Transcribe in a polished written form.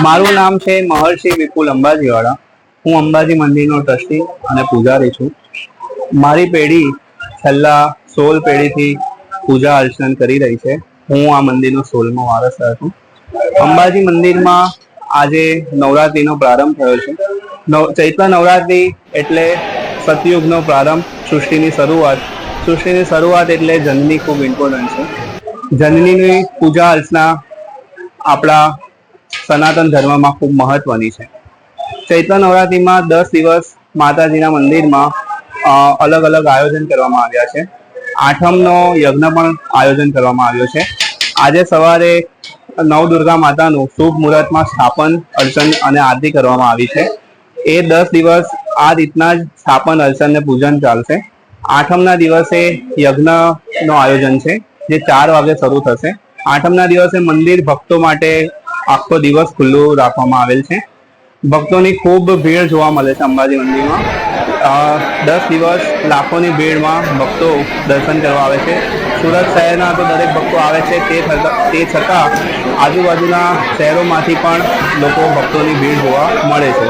મારું નામ છે મહર્ષિ વિપુલ અંબાજીવાળા. હું અંબાજી મંદિરનો ટ્રસ્ટી અને પૂજારી છું. મારી પેઢી છેલ્લા 16 પેઢીથી પૂજા અર્ચન કરી રહી છે. હું આ મંદિરનો 16મો વારસદાર છું. અંબાજી મંદિરમાં આજે નવરાત્રિનો પ્રારંભ થયો છે. ચૈત્ર નવરાત્રિ એટલે સતયુગનો પ્રારંભ, સૃષ્ટિની શરૂઆત. સૃષ્ટિની શરૂઆત એટલે જનની ખૂબ ઇમ્પોર્ટન્ટ છે. જનનીની પૂજા અર્ચના આપણા સનાતન ધર્મમાં ખૂબ મહત્વની છે. ચૈત્ર નવરાત્રિમાં 10 દિવસ માતાજીના મંદિરમાં અલગ અલગ આયોજન કરવામાં આવ્યા છે. આઠમનો યજ્ઞ પણ આયોજન કરવામાં આવ્યો છે. આજે સવારે નવદુર્ગા માતાનું શુભ મુહૂર્તમાં સ્થાપન, અર્ચન અને આરતી કરવામાં આવી છે. એ 10 દિવસ આ રીતના જ સ્થાપન, અર્ચન અને પૂજન ચાલશે. આઠમના દિવસે યજ્ઞનો આયોજન છે, જે 4 વાગે શરૂ થશે. આઠમના દિવસે મંદિર ભક્તો માટે આખો દિવસ ખુલ્લું રાખવામાં આવેલ છે. ભક્તોની ખૂબ ભીડ જોવા મળે છે અંબાજી મંદિરમાં. 10 દિવસ લાખોની ભીડમાં ભક્તો દર્શન કરવા આવે છે. સુરત શહેરના તો દરેક ભક્તો આવે છે, તે છતાં આજુબાજુના શહેરોમાંથી પણ ભક્તોની ભીડ જોવા મળે છે.